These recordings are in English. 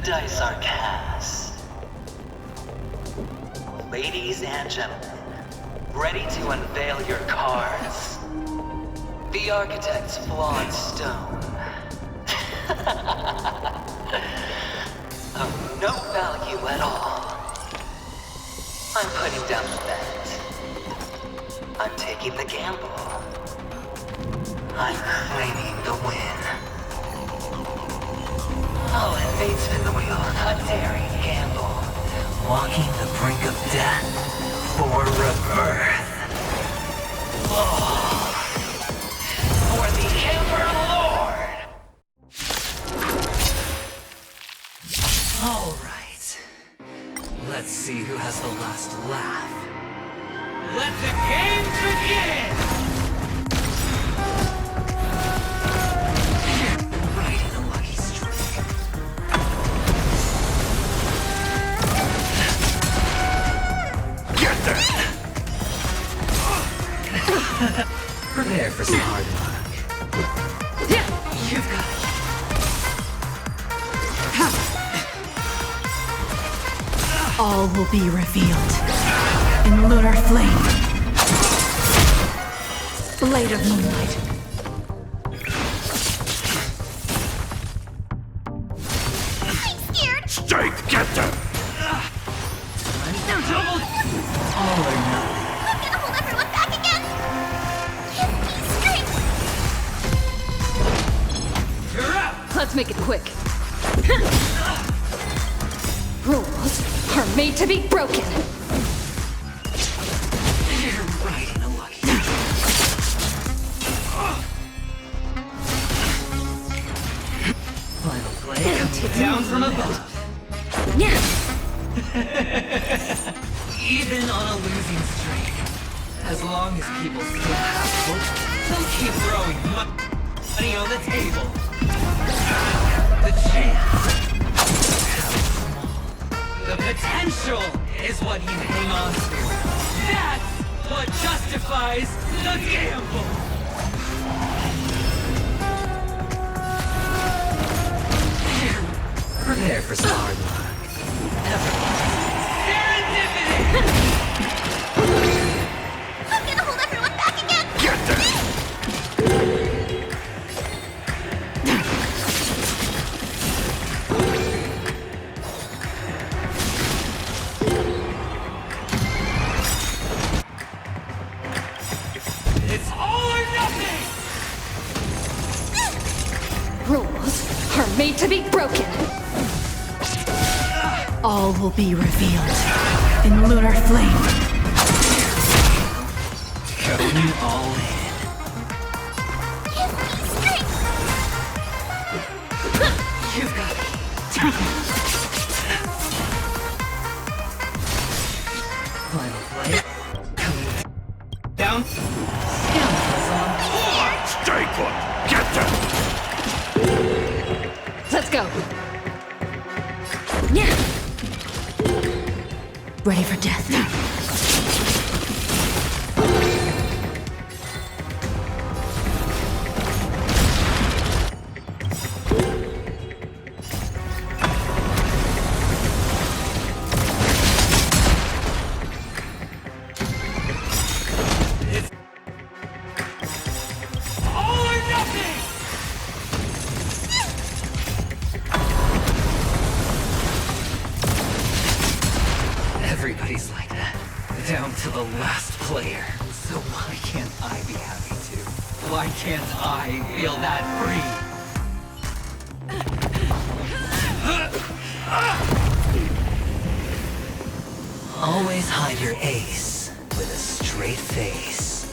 dice are cast. Ladies and gentlemen, ready to unveil your cards? The Architect's flawed stone. Of no value at all. I'm putting down the bet. I'm taking the gamble. I'm claiming the win. Oh, and fate spin the wheel. A daring gamble. Walking the brink of death for rebirth. Oh. For the Emperor Lord! Alright. Let's see who has the last laugh. Let the games begin! Right in a lucky streak. Get there! Prepare for some hard luck. You've got it. All will be revealed in lunar flame. Blade of moonlight. I'm scared! Stay together! All or nothing. I'm gonna hold everyone back again! Give me strength! You're up! Let's make it quick. Rules are made to be broken. You're right in a lucky Final play down from above. Yeah. Even on a losing streak, as long as people still have hope, they'll keep throwing money on the table. The chance, how small. The potential is what you hang on to. That's what justifies the gamble. Prepare for some hard luck. Serendipity! I'm gonna hold everyone back again! Get there! It's all or nothing! Rules are made to be broken. All will be revealed in lunar flame. Going all in. Give me strength! You've got it. Final play. Coming down. Scoundrels on board. Stay put! Get there! Let's go. Yeah. Ready for death. It's all or nothing! Everybody's like that, down to the last player. So why can't I be happy too? Why can't I feel that free? Always hide your ace with a straight face.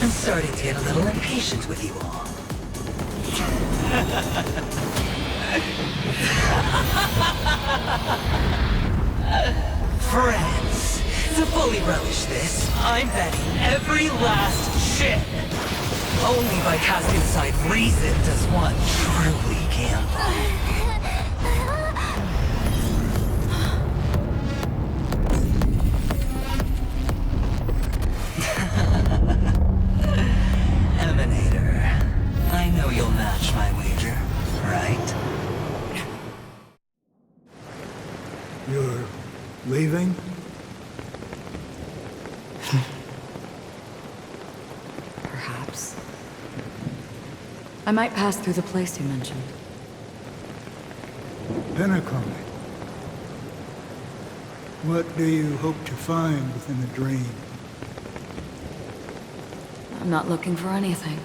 I'm starting to get a little impatient with you all. Friends, to fully relish this, I'm betting every last chip. Only by casting aside reason does one truly gamble. Emanator, I know you'll match my wager, right? Leaving? Perhaps. I might pass through the place you mentioned. Pinnacle. What do you hope to find within the dream? I'm not looking for anything.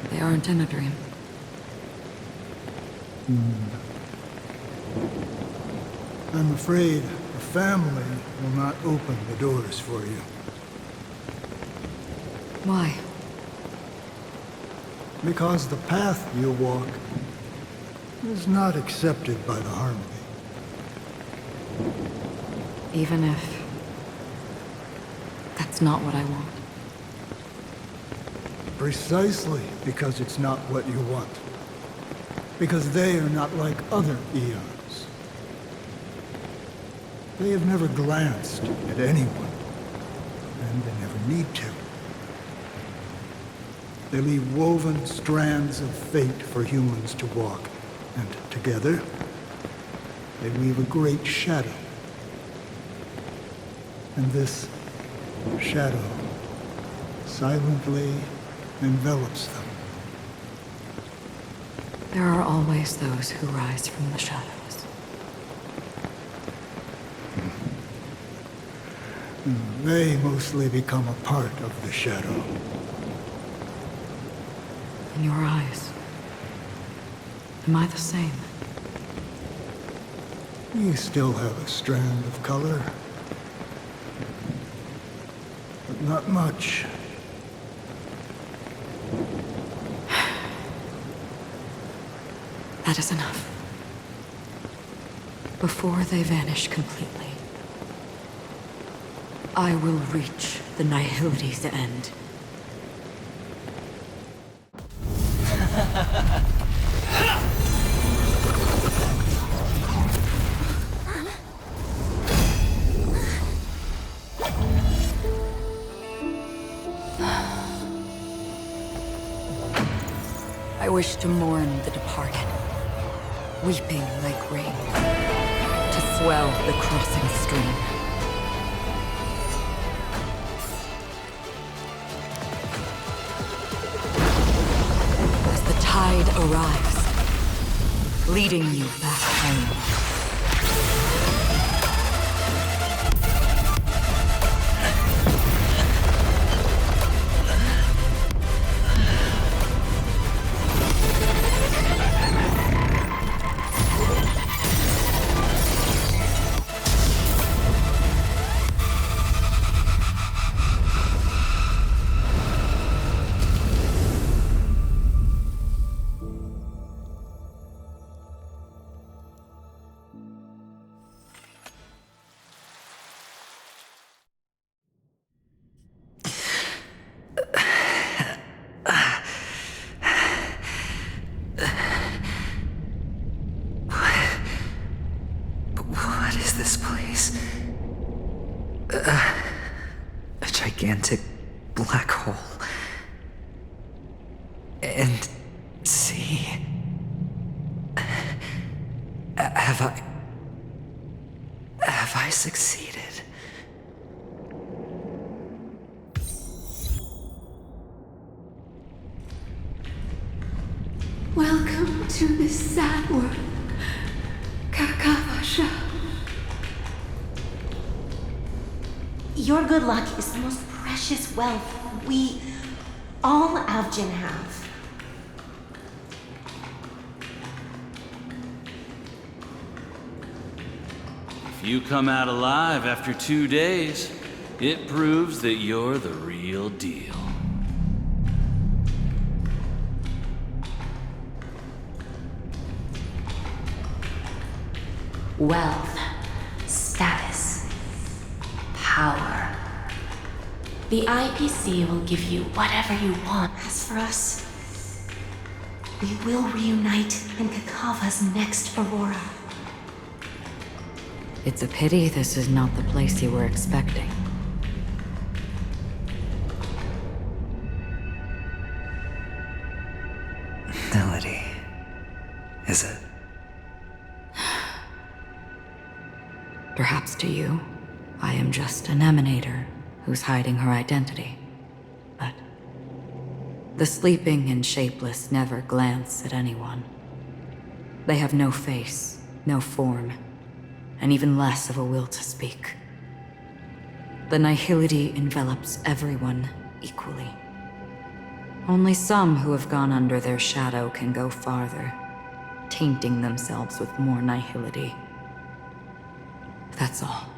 They aren't in a dream. I'm afraid the family will not open the doors for you. Why? Because the path you walk is not accepted by the Harmony. Even if... that's not what I want. Precisely because it's not what you want. Because they are not like other eons. They have never glanced at anyone, and they never need to. They leave woven strands of fate for humans to walk, and together, they weave a great shadow. And this shadow silently envelops them. There are always those who rise from the shadows. They mostly become a part of the shadow. In your eyes, am I the same? You still have a strand of color. But not much. That is enough. Before they vanish completely, I will reach the Nihility's end. I wish to mourn the departed, weeping like rain, to swell the crossing stream. As the tide arrives, leading you back home. What is this place? A gigantic black hole. And see... Have I succeeded? Welcome to this sad world, Kakavasha. Your good luck is the most precious wealth we, all Avgin, have. If you come out alive after 2 days, it proves that you're the real deal. Wealth, status, power. The IPC will give you whatever you want. As for us, we will reunite in Kakava's next Aurora. It's a pity this is not the place you were expecting. Nihility. Is it? Perhaps to you, I am just an emanator who's hiding her identity. But the sleeping and shapeless never glance at anyone. They have no face, no form, and even less of a will to speak. The Nihility envelops everyone equally. Only some who have gone under their shadow can go farther, tainting themselves with more Nihility. That's all.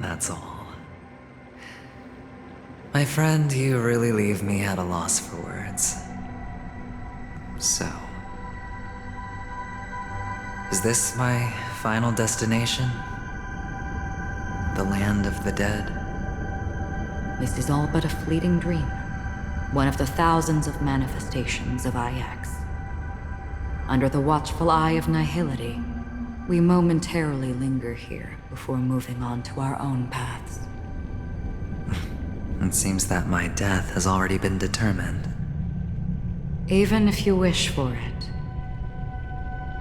That's all. My friend, you really leave me at a loss for words. So, is this my final destination? The land of the dead? This is all but a fleeting dream. One of the thousands of manifestations of IX. Under the watchful eye of Nihility, we momentarily linger here before moving on to our own paths. It seems that my death has already been determined. Even if you wish for it,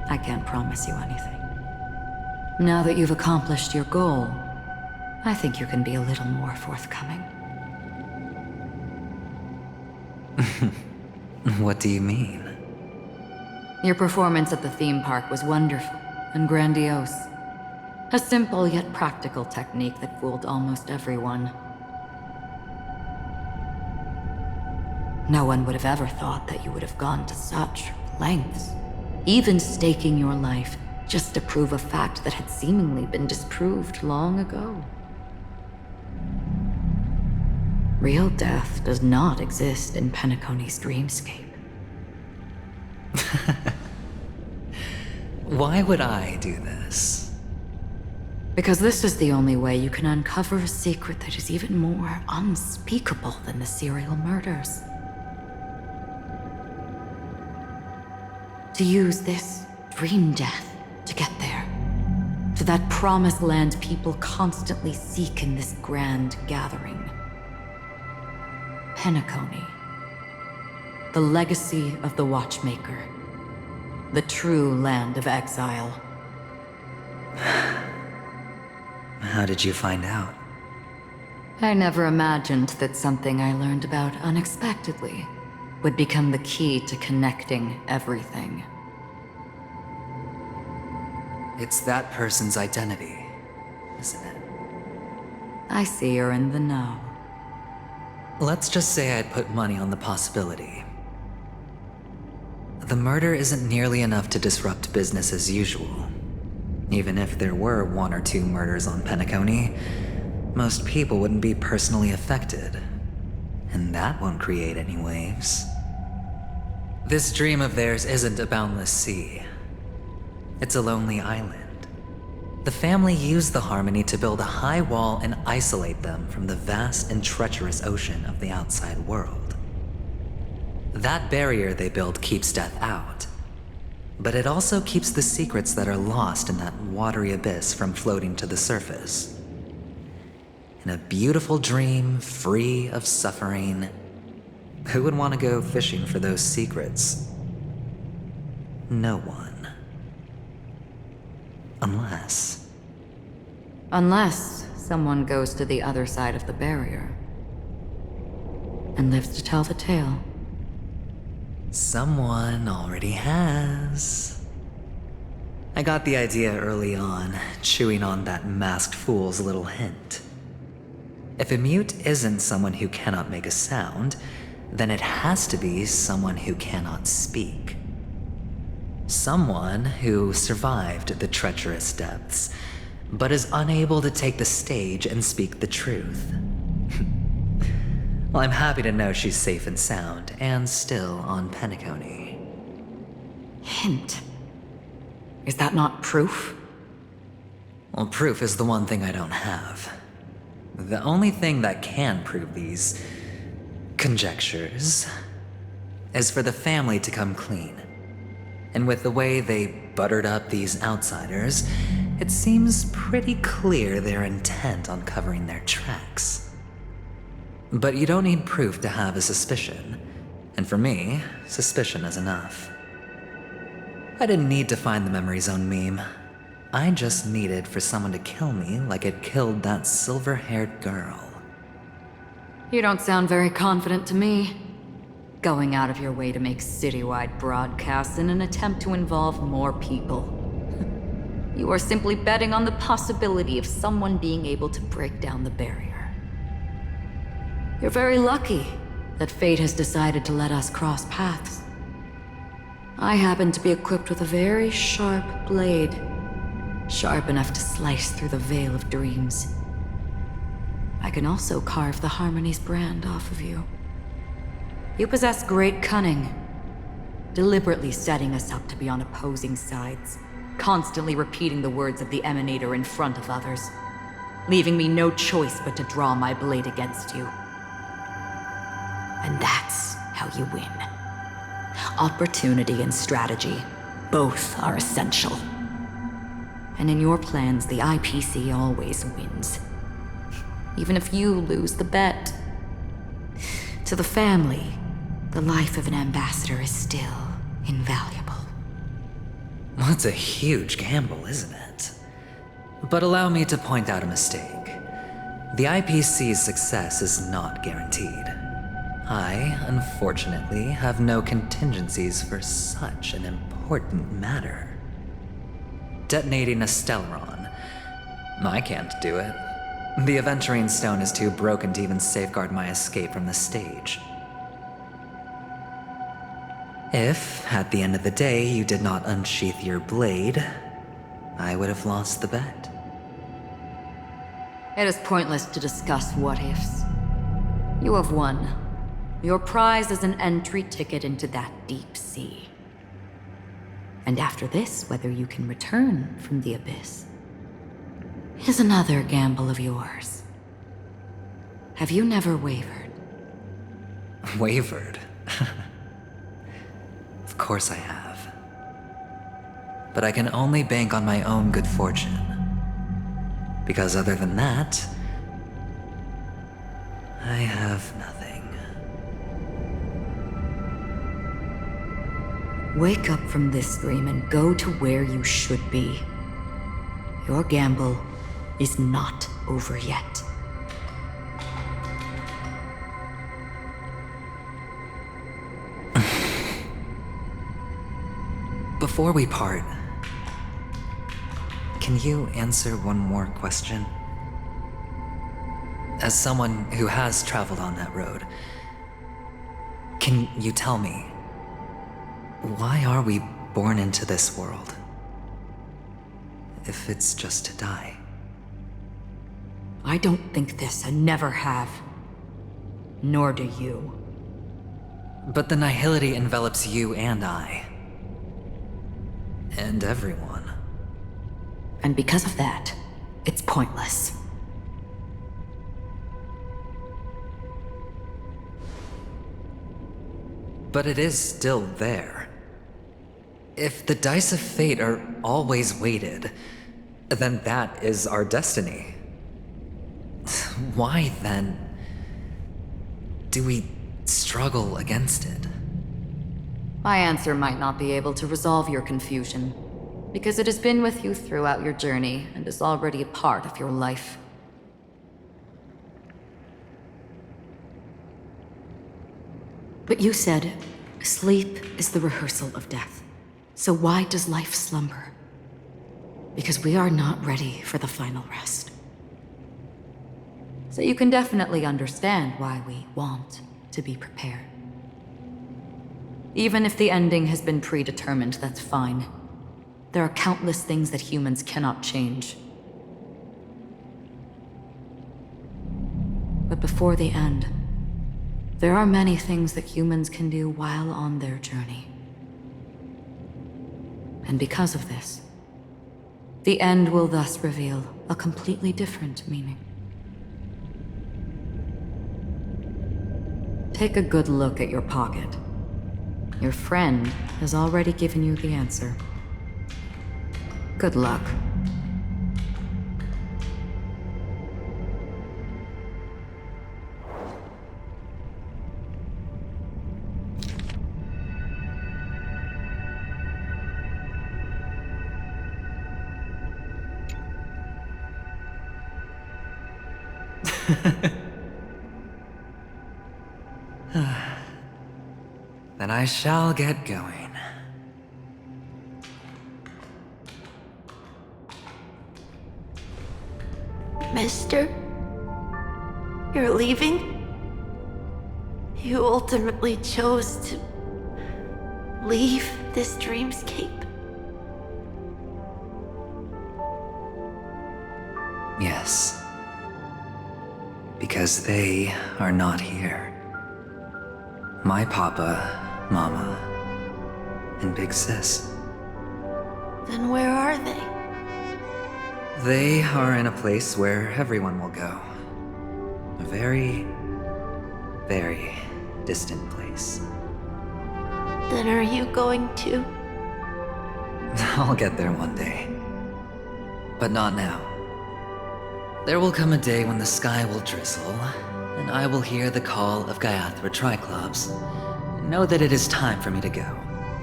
I can't promise you anything. Now that you've accomplished your goal, I think you can be a little more forthcoming. What do you mean? Your performance at the theme park was wonderful and grandiose. A simple yet practical technique that fooled almost everyone. No one would have ever thought that you would have gone to such lengths, even staking your life just to prove a fact that had seemingly been disproved long ago. Real death does not exist in Penacony's dreamscape. Why would I do this? Because this is the only way you can uncover a secret that is even more unspeakable than the serial murders. To use this dream death to get there. To that promised land people constantly seek in this grand gathering. Penacony. The legacy of the Watchmaker. The true land of exile. How did you find out? I never imagined that something I learned about unexpectedly would become the key to connecting everything. It's that person's identity, isn't it? I see you're in the know. Let's just say I'd put money on the possibility. The murder isn't nearly enough to disrupt business as usual. Even if there were 1 or 2 murders on Penacony, most people wouldn't be personally affected. And that won't create any waves. This dream of theirs isn't a boundless sea. It's a lonely island. The family used the Harmony to build a high wall and isolate them from the vast and treacherous ocean of the outside world. That barrier they built keeps death out, but it also keeps the secrets that are lost in that watery abyss from floating to the surface. In a beautiful dream, free of suffering, who would want to go fishing for those secrets? No one. Unless someone goes to the other side of the barrier and lives to tell the tale. Someone already has. I got the idea early on, chewing on that masked fool's little hint. If a mute isn't someone who cannot make a sound, then it has to be someone who cannot speak. Someone who survived the treacherous depths, but is unable to take the stage and speak the truth. Well, I'm happy to know she's safe and sound, and still on Penacony. Hint. Is that not proof? Well, proof is the one thing I don't have. The only thing that can prove these conjectures is for the family to come clean. And with the way they buttered up these outsiders, it seems pretty clear they're intent on covering their tracks. But you don't need proof to have a suspicion. And for me, suspicion is enough. I didn't need to find the memory zone meme. I just needed for someone to kill me like it killed that silver-haired girl. You don't sound very confident to me. Going out of your way to make citywide broadcasts in an attempt to involve more people. You are simply betting on the possibility of someone being able to break down the barrier. You're very lucky that fate has decided to let us cross paths. I happen to be equipped with a very sharp blade, sharp enough to slice through the veil of dreams. I can also carve the Harmony's brand off of you. You possess great cunning, deliberately setting us up to be on opposing sides, constantly repeating the words of the Emanator in front of others, leaving me no choice but to draw my blade against you. And that's how you win. Opportunity and strategy, both are essential. And in your plans, the IPC always wins. Even if you lose the bet. To the family, the life of an ambassador is still invaluable. Well, it's a huge gamble, isn't it? But allow me to point out a mistake. The IPC's success is not guaranteed. I, unfortunately, have no contingencies for such an important matter. Detonating a Stellaron. I can't do it. The Aventurine Stone is too broken to even safeguard my escape from the stage. If, at the end of the day, you did not unsheath your blade, I would have lost the bet. It is pointless to discuss what-ifs. You have won. Your prize is an entry ticket into that deep sea. And after this, whether you can return from the abyss is another gamble of yours. Have you never wavered? Wavered? Of course I have. But I can only bank on my own good fortune. Because other than that, I have nothing. Wake up from this dream and go to where you should be. Your gamble is not over yet. Before we part, can you answer one more question? As someone who has traveled on that road, can you tell me, why are we born into this world? If it's just to die. I don't think this and never have. Nor do you. But the Nihility envelops you and I. And everyone. And because of that, it's pointless. But it is still there. If the dice of fate are always weighted, then that is our destiny. Why, then, do we struggle against it? My answer might not be able to resolve your confusion, because it has been with you throughout your journey and is already a part of your life. But you said, sleep is the rehearsal of death. So why does life slumber? Because we are not ready for the final rest. So you can definitely understand why we want to be prepared. Even if the ending has been predetermined, that's fine. There are countless things that humans cannot change. But before the end, there are many things that humans can do while on their journey. And because of this, the end will thus reveal a completely different meaning. Take a good look at your pocket. Your friend has already given you the answer. Good luck. Then I shall get going. Mister? You're leaving? You ultimately chose to leave this dreamscape? Yes. Because they are not here. My papa, mama, and big sis. Then where are they? They are in a place where everyone will go. A very, very distant place. Then are you going to? I'll get there one day. But not now. There will come a day when the sky will drizzle, and I will hear the call of Gayathra Triclops, and know that it is time for me to go,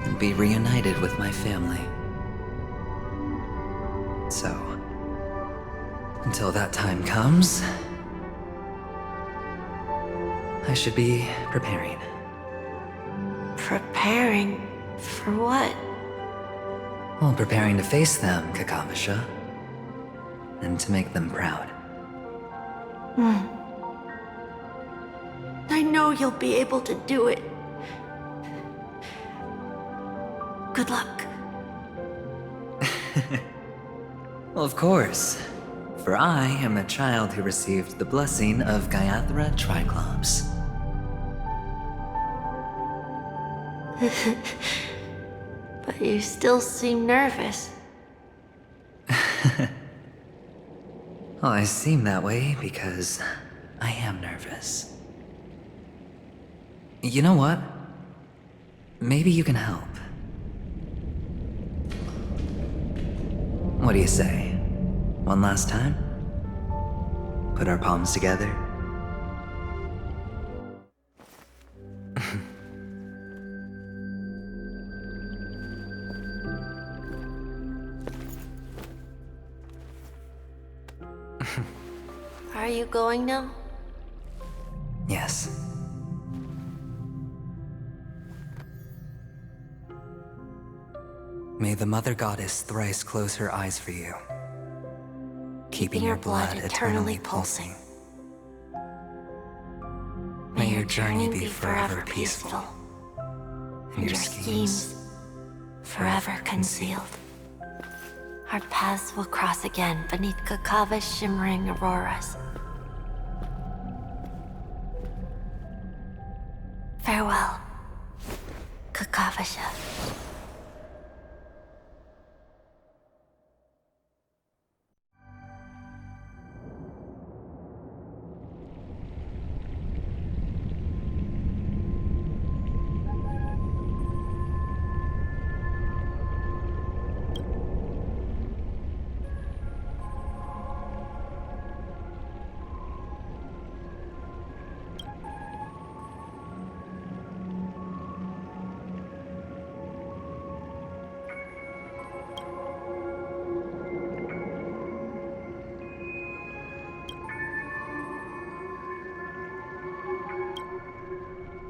and be reunited with my family. So, until that time comes, I should be preparing. Preparing for what? Well, preparing to face them, Kakavasha, and to make them proud. I know you'll be able to do it. Good luck. Well, of course. For I am the child who received the blessing of Gayathra Triclops. But you still seem nervous. Well, I seem that way because I am nervous. You know what? Maybe you can help. What do you say? One last time? Put our palms together? Are you going now? Yes. May the Mother Goddess thrice close her eyes for you, keeping your blood eternally pulsing. May your journey be forever peaceful, and your schemes forever concealed. Our paths will cross again beneath Kakava's shimmering auroras. Farewell, Kakavasha.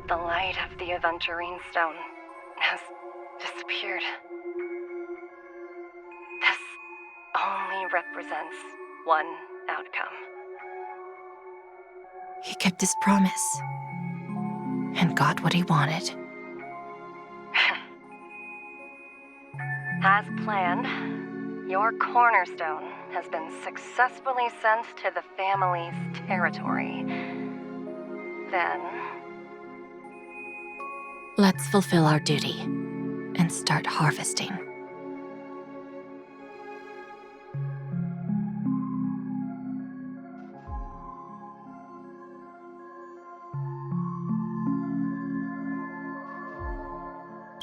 The light of the Aventurine Stone has disappeared. This only represents one outcome. He kept his promise and got what he wanted. As planned, your cornerstone has been successfully sent to the family's territory. Then... Let's fulfill our duty and start harvesting.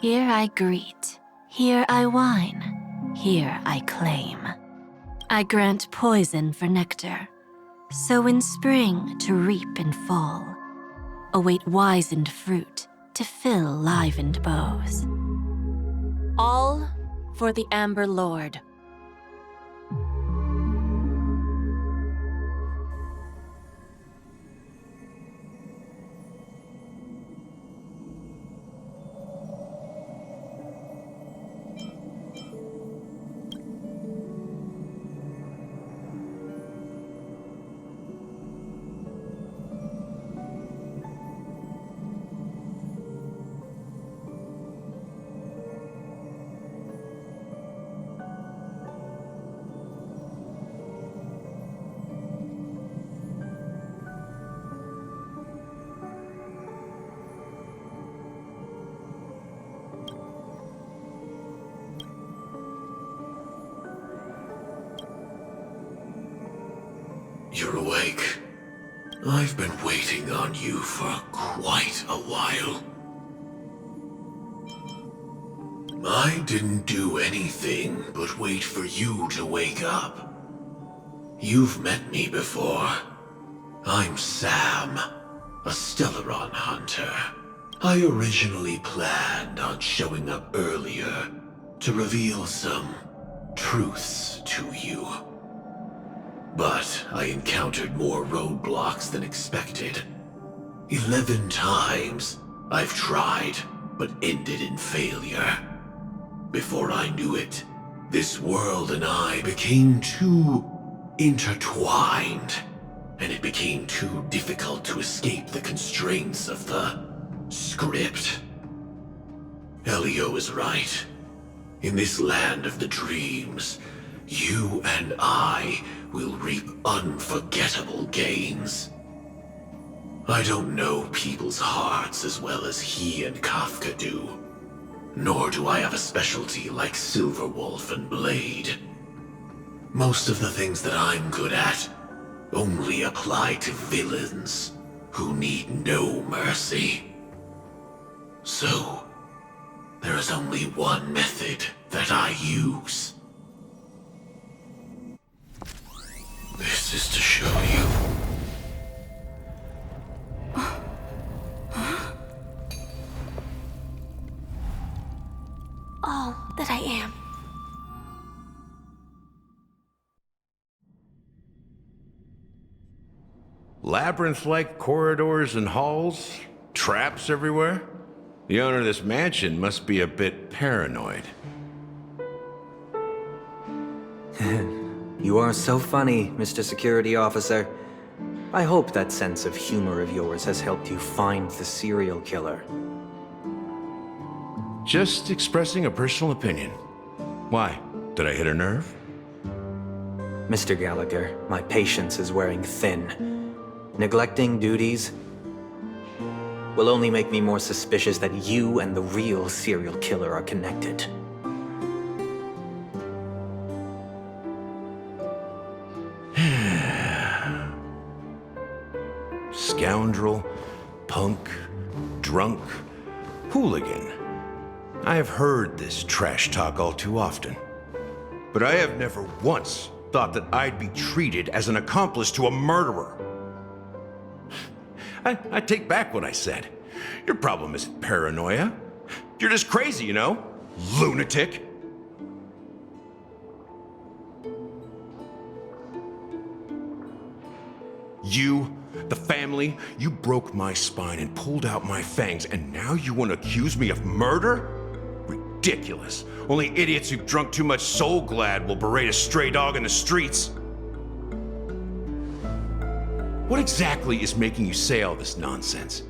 Here I greet, here I whine, here I claim. I grant poison for nectar, sow in spring to reap in fall. Await wizened fruit to fill livened bows. All for the Amber Lord. you're awake. I've been waiting on you for quite a while. I didn't do anything but wait for you to wake up. You've met me before. I'm Sam, a Stellaron hunter. I originally planned on showing up earlier to reveal some truths to you. But I encountered more roadblocks than expected. 11 times I've tried, but ended in failure. Before I knew it, this world and I became too intertwined, and it became too difficult to escape the constraints of the script. Elio is right. In this land of the dreams, you and I will reap unforgettable gains. I don't know people's hearts as well as he and Kafka do. Nor do I have a specialty like Silverwolf and Blade. Most of the things that I'm good at only apply to villains who need no mercy. So, there is only one method that I use. This is to show you. All that I am. Labyrinth-like corridors and halls? Traps everywhere? The owner of this mansion must be a bit paranoid. You are so funny, Mr. Security Officer. I hope that sense of humor of yours has helped you find the serial killer. Just expressing a personal opinion. Why? Did I hit a nerve? Mr. Gallagher, my patience is wearing thin. Neglecting duties will only make me more suspicious that you and the real serial killer are connected. Scoundrel, punk, drunk, hooligan. I have heard this trash talk all too often. But I have never once thought that I'd be treated as an accomplice to a murderer. I take back what I said. Your problem isn't paranoia. You're just crazy, you know? Lunatic. You, the family, you broke my spine and pulled out my fangs, and now you want to accuse me of murder? Ridiculous. Only idiots who've drunk too much Soul Glad will berate a stray dog in the streets. What exactly is making you say all this nonsense?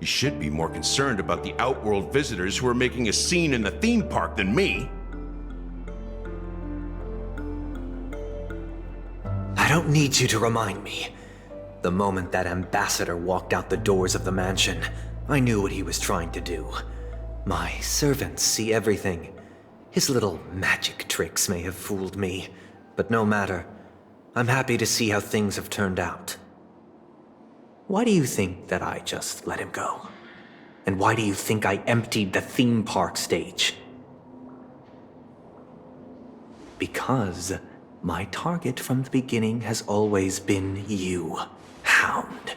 You should be more concerned about the Outworld visitors who are making a scene in the theme park than me. I don't need you to remind me. The moment that ambassador walked out the doors of the mansion, I knew what he was trying to do. My servants see everything. His little magic tricks may have fooled me, but no matter. I'm happy to see how things have turned out. Why do you think that I just let him go? And why do you think I emptied the theme park stage? Because my target from the beginning has always been you, Hound.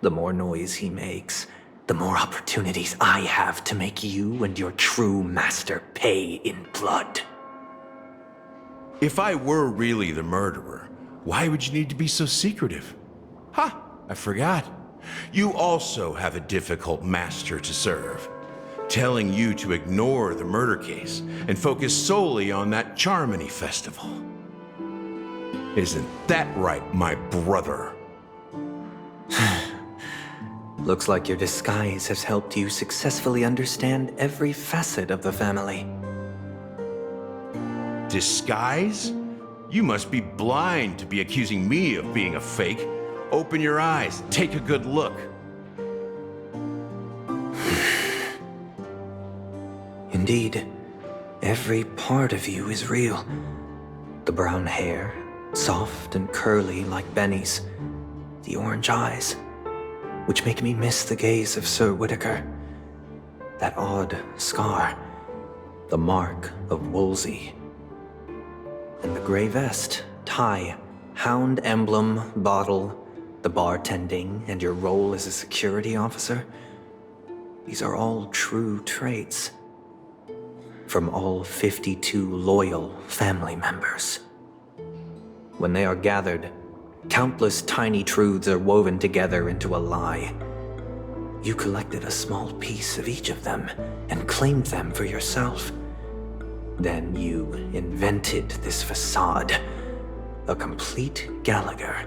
The more noise he makes, the more opportunities I have to make you and your true master pay in blood. If I were really the murderer, why would you need to be so secretive? Ha! I forgot. You also have a difficult master to serve, telling you to ignore the murder case and focus solely on that Charmony festival. Isn't that right, my brother? Looks like your disguise has helped you successfully understand every facet of the family. Disguise? You must be blind to be accusing me of being a fake. Open your eyes, take a good look. Indeed, every part of you is real. The brown hair, Soft and curly like Benny's. The orange eyes, which make me miss the gaze of Sir Whitaker. That odd scar, the mark of Wolsey. And the gray vest, tie, hound emblem, bottle, the bartending, and your role as a security officer. These are all true traits. From all 52 loyal family members. When they are gathered, countless tiny truths are woven together into a lie. You collected a small piece of each of them and claimed them for yourself. Then you invented this facade, a complete Gallagher.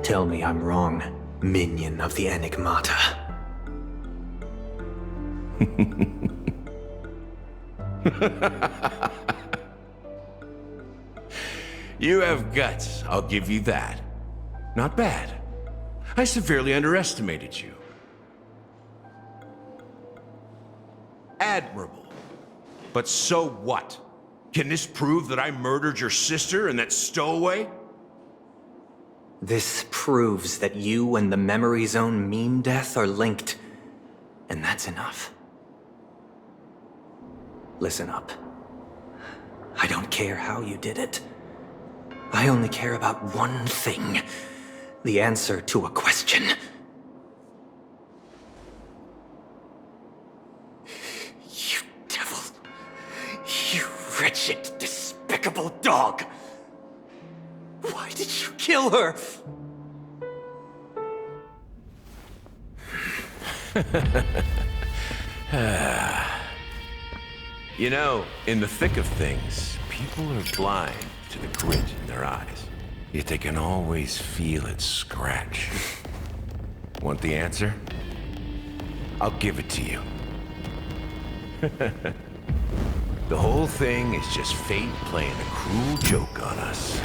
Tell me I'm wrong, minion of the Enigmata. You have guts, I'll give you that. Not bad. I severely underestimated you. Admirable. But so what? Can this prove that I murdered your sister and that stowaway? This proves that you and the Memory Zone meme death are linked, and that's enough. Listen up. I don't care how you did it. I only care about one thing. The answer to a question. You devil. You wretched, despicable dog. Why did you kill her? You know, in the thick of things, people are blind to the grit in their eyes. Yet they can always feel it scratch. Want the answer? I'll give it to you. The whole thing is just fate playing a cruel joke on us.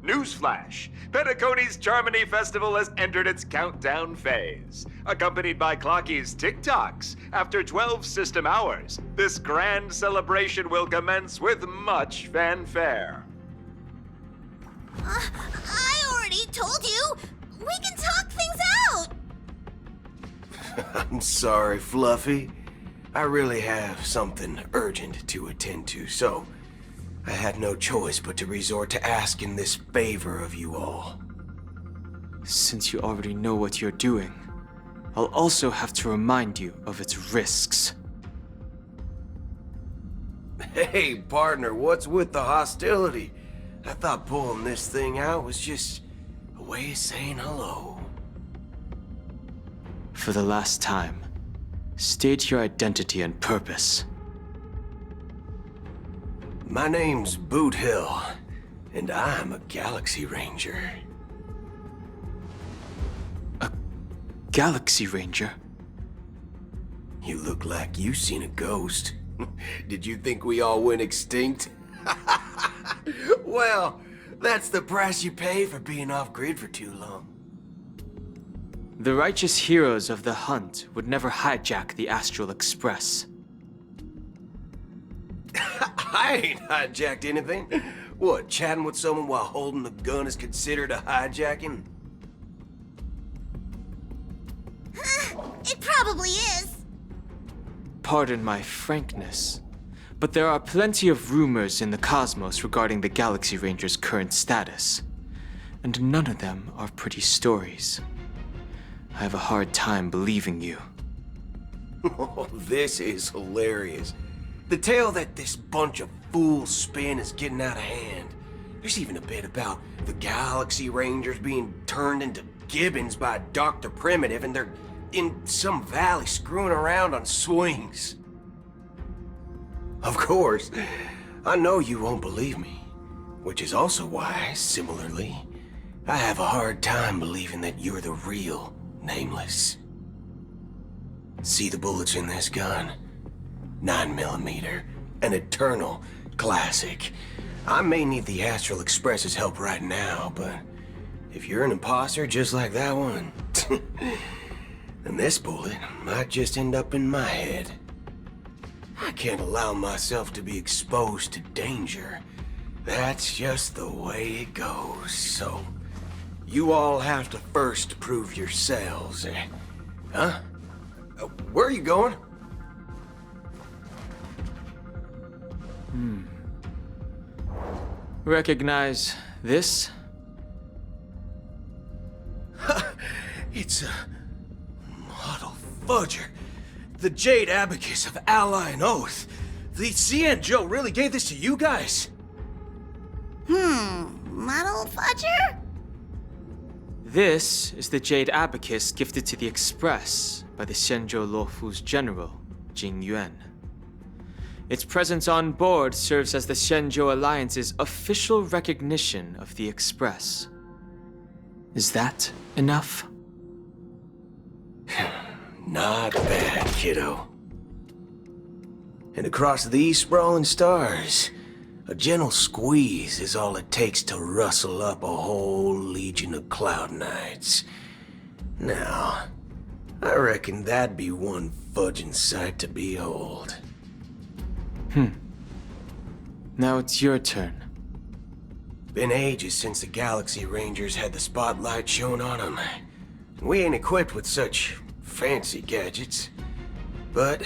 Newsflash! Penacony's Charmony Festival has entered its countdown phase. Accompanied by Clocky's TikToks, after 12 system hours, this grand celebration will commence with much fanfare. I already told you! We can talk things out! I'm sorry, Fluffy. I really have something urgent to attend to, so I had no choice but to resort to asking this favor of you all. Since you already know what you're doing, I'll also have to remind you of its risks. Hey, partner, what's with the hostility? I thought pulling this thing out was just a way of saying hello. For the last time, state your identity and purpose. My name's Boot Hill, and I'm a Galaxy Ranger. A Galaxy Ranger? You look like you seen a ghost. Did you think we all went extinct? Well, that's the price you pay for being off-grid for too long. The righteous heroes of the hunt would never hijack the Astral Express. I ain't hijacked anything. What, chatting with someone while holding a gun is considered a hijacking? It probably is. Pardon my frankness, but there are plenty of rumors in the cosmos regarding the Galaxy Ranger's current status, and none of them are pretty stories. I have a hard time believing you. Oh, this is hilarious. The tale that this bunch of fools spin is getting out of hand. There's even a bit about the Galaxy Rangers being turned into gibbons by Dr. Primitive, and they're in some valley screwing around on swings. Of course, I know you won't believe me, which is also why, similarly, I have a hard time believing that you're the real Nameless. See the bullets in this gun? 9mm, an eternal classic. I may need the Astral Express's help right now, but if you're an imposter just like that one, ears. And this bullet might just end up in my head. I can't allow myself to be exposed to danger. That's just the way it goes, so... You all have to first prove yourselves, eh? Huh? Where are you going? Recognize this? It's a... Model Fudger. The Jade Abacus of Ally and Oath. The Cian Joe really gave this to you guys? Model Fudger? This is the Jade Abacus gifted to the Express by the Shenzhou Luofu's general, Jing Yuan. Its presence on board serves as the Shenzhou Alliance's official recognition of the Express. Is that enough? Not bad, kiddo. And across these sprawling stars, a gentle squeeze is all it takes to rustle up a whole legion of Cloud Knights. Now, I reckon that'd be one fudging sight to behold. Now it's your turn. Been ages since the Galaxy Rangers had the spotlight shone on them. We ain't equipped with such fancy gadgets. But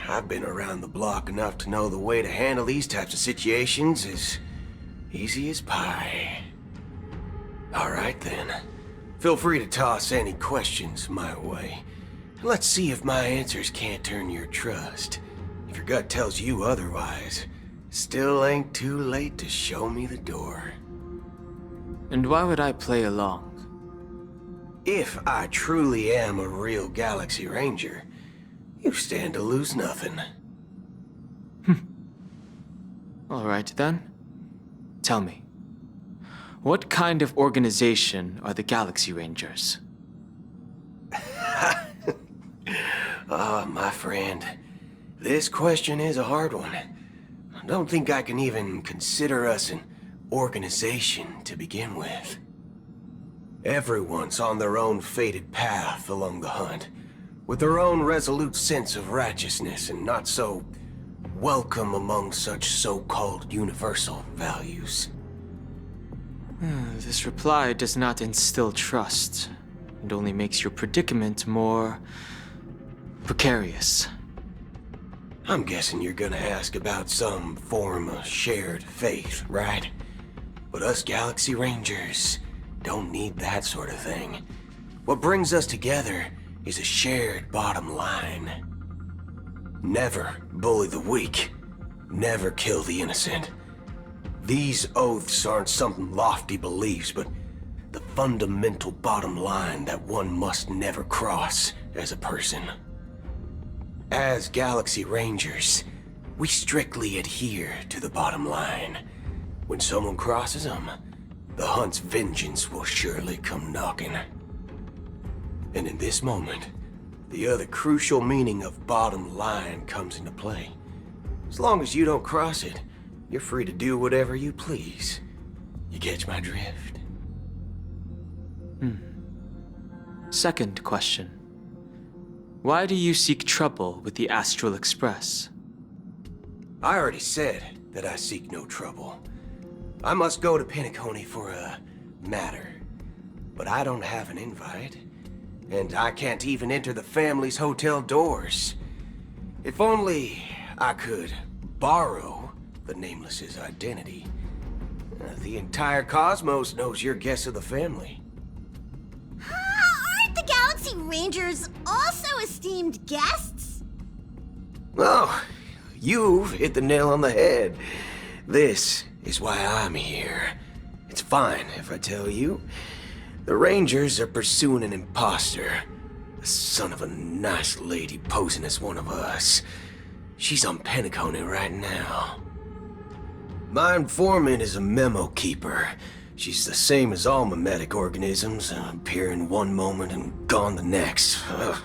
I've been around the block enough to know the way to handle these types of situations is easy as pie. Alright then. Feel free to toss any questions my way. Let's see if my answers can't turn your trust. If your gut tells you otherwise, still ain't too late to show me the door. And why would I play along? If I truly am a real Galaxy Ranger, you stand to lose nothing. Alright then. Tell me, what kind of organization are the Galaxy Rangers? My friend, this question is a hard one. I don't think I can even consider us an organization to begin with. Everyone's on their own fated path along the hunt, with their own resolute sense of righteousness and not so welcome among such so-called universal values. This reply does not instill trust, and only makes your predicament more precarious. I'm guessing you're gonna ask about some form of shared faith, right? But us Galaxy Rangers don't need that sort of thing. What brings us together is a shared bottom line. Never bully the weak. Never kill the innocent. These oaths aren't some lofty beliefs, but the fundamental bottom line that one must never cross as a person. As Galaxy Rangers, we strictly adhere to the bottom line. When someone crosses them, the hunt's vengeance will surely come knocking. And in this moment, the other crucial meaning of bottom line comes into play. As long as you don't cross it, you're free to do whatever you please. You catch my drift? Second question. Why do you seek trouble with the Astral Express? I already said that I seek no trouble. I must go to Penacony for a matter. But I don't have an invite. And I can't even enter the family's hotel doors. If only I could borrow the Nameless's identity. The entire cosmos knows your guest of the family. Aren't the Galaxy Rangers also esteemed guests? Oh, you've hit the nail on the head. This is why I'm here. It's fine if I tell you. The Rangers are pursuing an imposter. The son of a nice lady posing as one of us. She's on Penacony right now. My informant is a memo keeper. She's the same as all mimetic organisms, appearing one moment and gone the next. Ugh,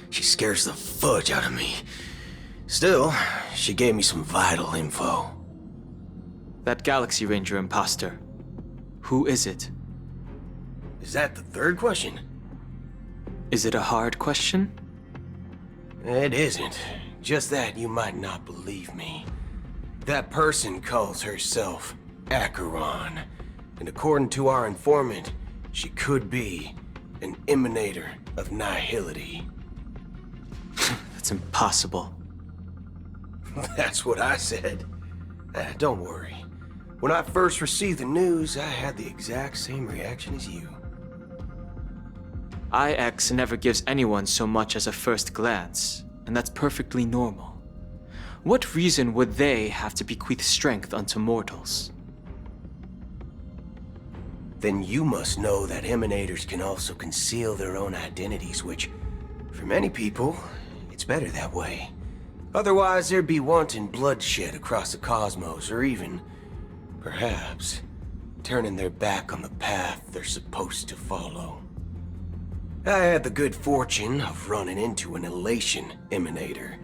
she scares the fudge out of me. Still, she gave me some vital info. That Galaxy Ranger imposter. Who is it? Is that the third question? Is it a hard question? It isn't. Just that you might not believe me. That person calls herself Acheron. And according to our informant, she could be an emanator of Nihility. That's impossible. That's what I said. Don't worry. When I first received the news, I had the exact same reaction as you. IX never gives anyone so much as a first glance, and that's perfectly normal. What reason would they have to bequeath strength unto mortals? Then you must know that emanators can also conceal their own identities, which, for many people, it's better that way. Otherwise, there'd be wanton bloodshed across the cosmos, or even, perhaps, turning their back on the path they're supposed to follow. I had the good fortune of running into an elation emanator.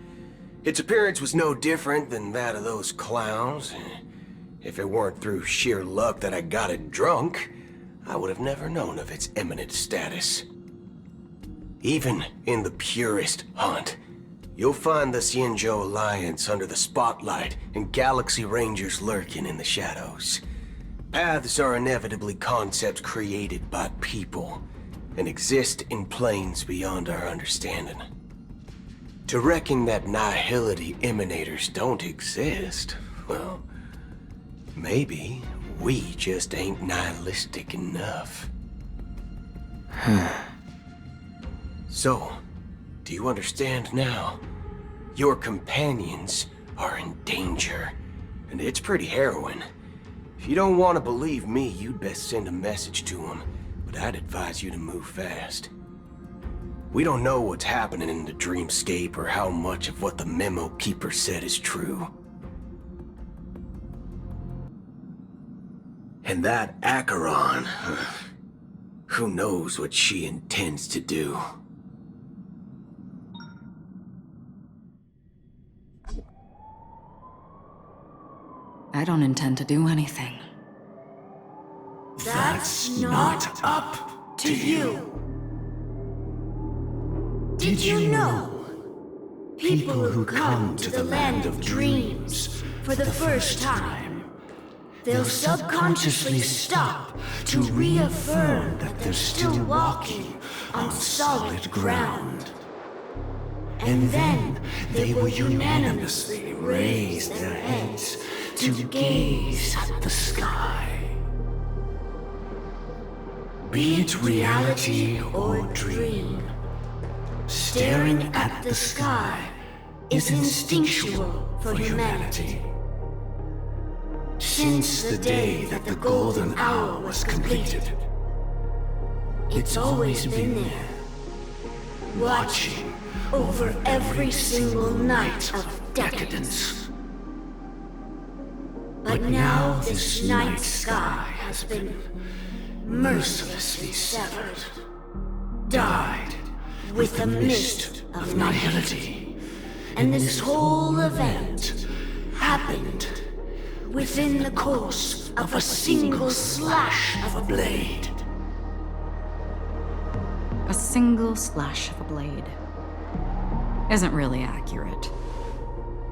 Its appearance was no different than that of those clowns. If it weren't through sheer luck that I got it drunk, I would have never known of its eminent status. Even in the purest hunt, you'll find the Xianzhou Alliance under the spotlight and Galaxy Rangers lurking in the shadows. Paths are inevitably concepts created by people and exist in planes beyond our understanding. To reckon that Nihility emanators don't exist, well, maybe we just ain't nihilistic enough. So, do you understand now? Your companions are in danger, and it's pretty harrowing. If you don't want to believe me, you'd best send a message to them, but I'd advise you to move fast. We don't know what's happening in the dreamscape or how much of what the memo keeper said is true. And that Acheron, who knows what she intends to do? I don't intend to do anything. That's not up to you. Did you know? People who come to the land of dreams for the first time, they'll subconsciously stop to reaffirm that they're still walking on solid ground. And then they will unanimously raise their heads to gaze at the sky. Be it reality or dream, staring at the sky is instinctual for humanity. Since the day that the golden hour was completed, it's always been there, watching over every single night of decadence. But now this night sky has been mercilessly severed, dyed with the mist of Nihility. And this whole event happened within the course of a single slash of a blade. A single slash of a blade isn't really accurate.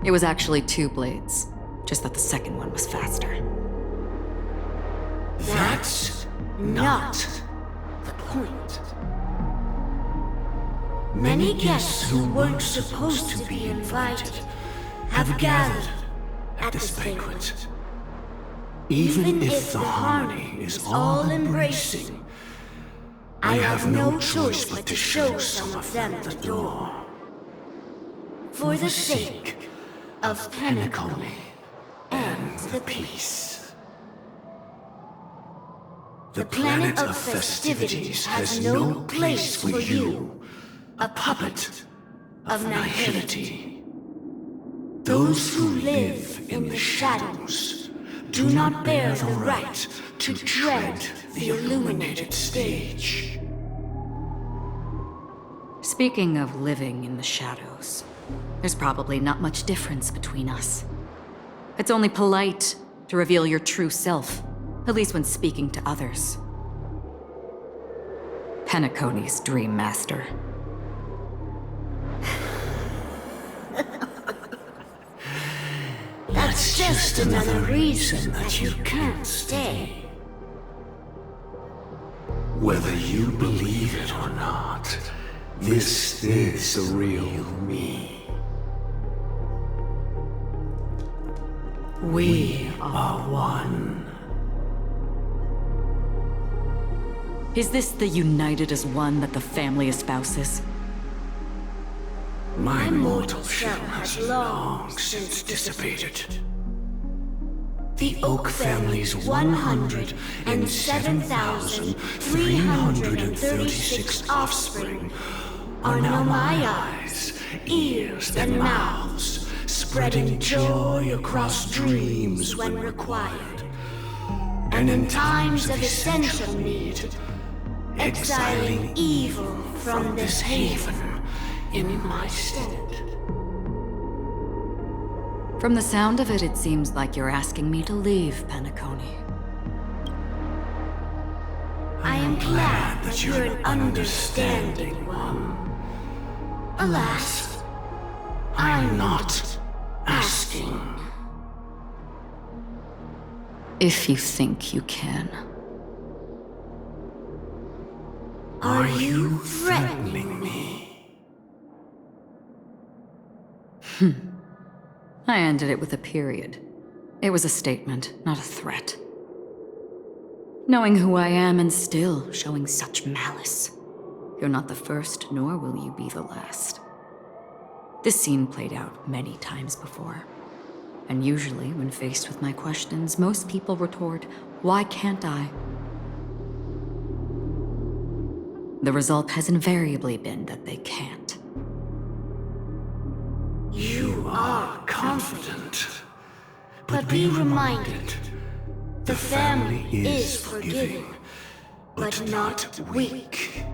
It was actually 2 blades, just that the second one was faster. That's not the point. Many guests who weren't supposed to be invited have gathered at this banquet. Even if the harmony is all-embracing, I have no choice but to show some of them the door. For the sake of Penacony and the peace. The planet of festivities has no place for you, a puppet of Nihility. Those who live in the shadows do not bear the right to tread the illuminated stage. Speaking of living in the shadows, there's probably not much difference between us. It's only polite to reveal your true self, at least when speaking to others. Penacony's Dream Master. That's just another reason that you can't stay. Whether you believe it or not, this is the real me. We are one. Is this the united as one that the family espouses? My mortal shell has long since dissipated. The Oak family's 107,336 offspring are now my eyes, ears, and mouths, spreading joy across dreams when required. And in times of essential need, exiling evil from this haven in my stead. From the sound of it, it seems like you're asking me to leave, Penacony. I am glad that you're an understanding one. Alas, I'm not asking. If you think you can. Are you threatening me? I ended it with a period. It was a statement, not a threat. Knowing who I am and still showing such malice. You're not the first, nor will you be the last. This scene played out many times before. And usually, when faced with my questions, most people retort, "Why can't I?" The result has invariably been that they can't. You are confident. But be reminded, the family is forgiving, but not weak.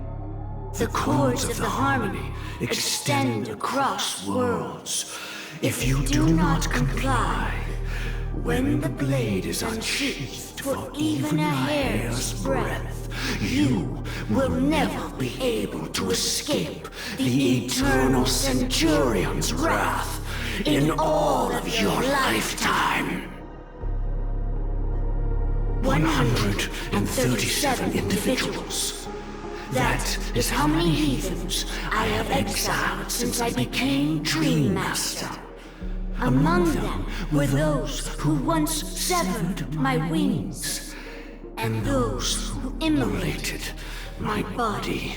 The cords of the harmony extend across worlds. If you do not comply, when the blade is unsheathed for even a hair's breadth, you will never be able to escape the eternal Centurion's wrath in all of your lifetime. 137 individuals. That is how many heathens I have exiled since I became Dream Master. Among them were those who once severed my wings, and those who immolated my body.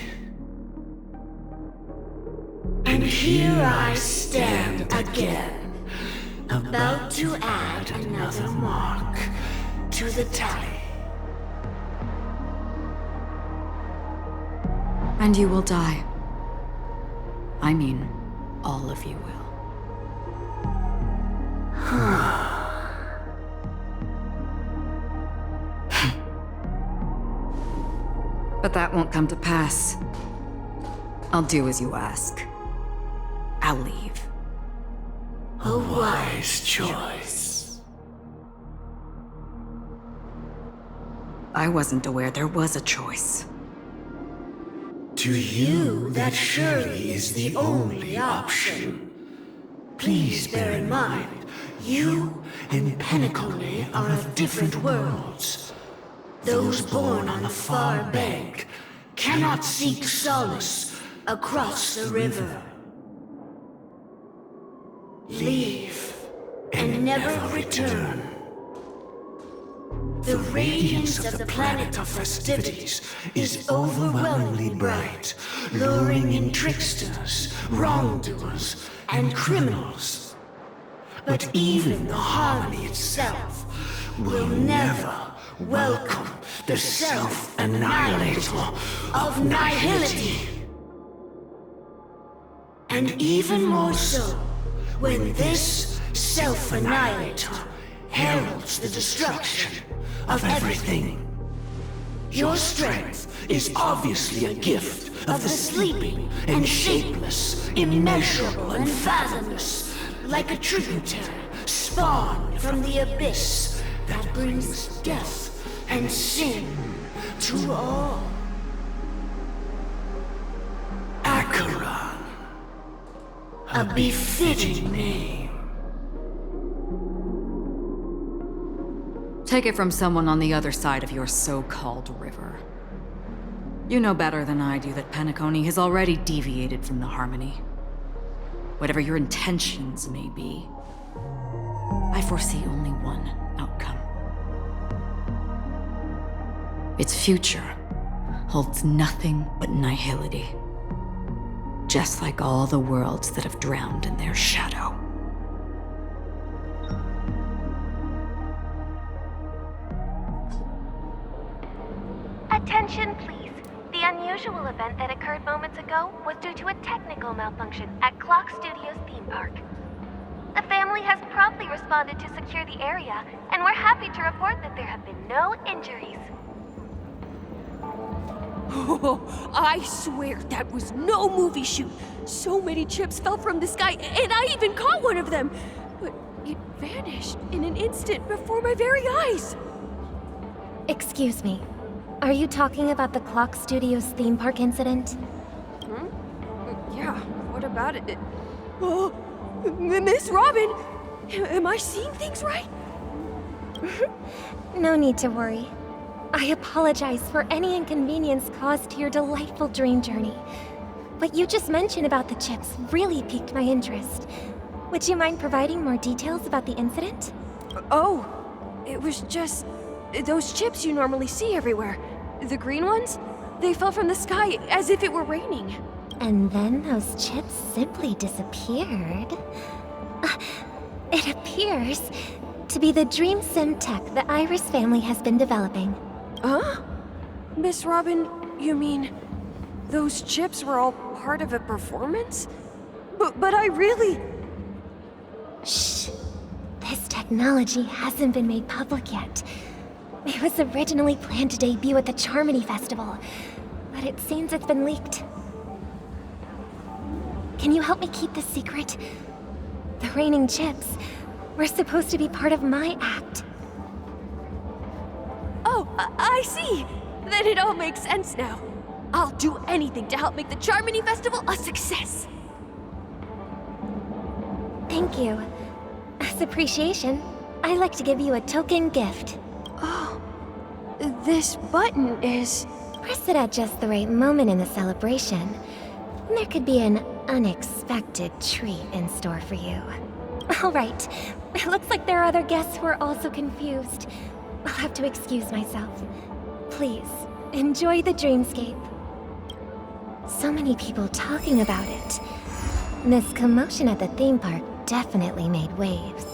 And here I stand again, about to add another mark to the tally. And you will die. I mean, all of you will. But that won't come to pass. I'll do as you ask. I'll leave. A wise choice. I wasn't aware there was a choice. To you, that surely is the only option. Please bear in mind, you and Penacony are of different worlds. Those born on the far bank cannot seek solace across the river. Leave and never return. The radiance of the planet of festivities is overwhelmingly bright, luring in tricksters, wrongdoers, and criminals. But even the harmony itself will never welcome the self-annihilator of Nihility. And even more so, when this self-annihilator heralds the destruction of everything. Your strength is obviously a gift of the sleeping and shapeless, immeasurable and fathomless, like a tributary spawned from the abyss that brings death and sin to all. A befitting name. Take it from someone on the other side of your so-called river. You know better than I do that Penacony has already deviated from the Harmony. Whatever your intentions may be, I foresee only one outcome. Its future holds nothing but nihility. Just like all the worlds that have drowned in their shadow. Attention, please. The unusual event that occurred moments ago was due to a technical malfunction at Clock Studios theme park. The family has promptly responded to secure the area, and we're happy to report that there have been no injuries. Oh, I swear that was no movie shoot. So many chips fell from the sky, and I even caught one of them. But it vanished in an instant before my very eyes. Excuse me. Are you talking about the Clock Studios theme park incident? Yeah, what about it? Oh, Miss Robin! Am I seeing things right? No need to worry. I apologize for any inconvenience caused to your delightful dream journey. What you just mentioned about the chips really piqued my interest. Would you mind providing more details about the incident? Oh, it was just those chips you normally see everywhere. The green ones? They fell from the sky as if it were raining. And then those chips simply disappeared. It appears to be the dream sim tech the Iris family has been developing. Huh? Miss Robin, you mean those chips were all part of a performance? But I really... Shh. This technology hasn't been made public yet. It was originally planned to debut at the Charmony Festival, but it seems it's been leaked. Can you help me keep this secret? The raining chips were supposed to be part of my act. Oh, I see! Then it all makes sense now. I'll do anything to help make the Charmony Festival a success! Thank you. As appreciation, I'd like to give you a token gift. Oh, this button is... Press it at just the right moment in the celebration. There could be an unexpected treat in store for you. All right, it looks like there are other guests who are also confused. I'll have to excuse myself. Please, enjoy the dreamscape. So many people talking about it. This commotion at the theme park definitely made waves.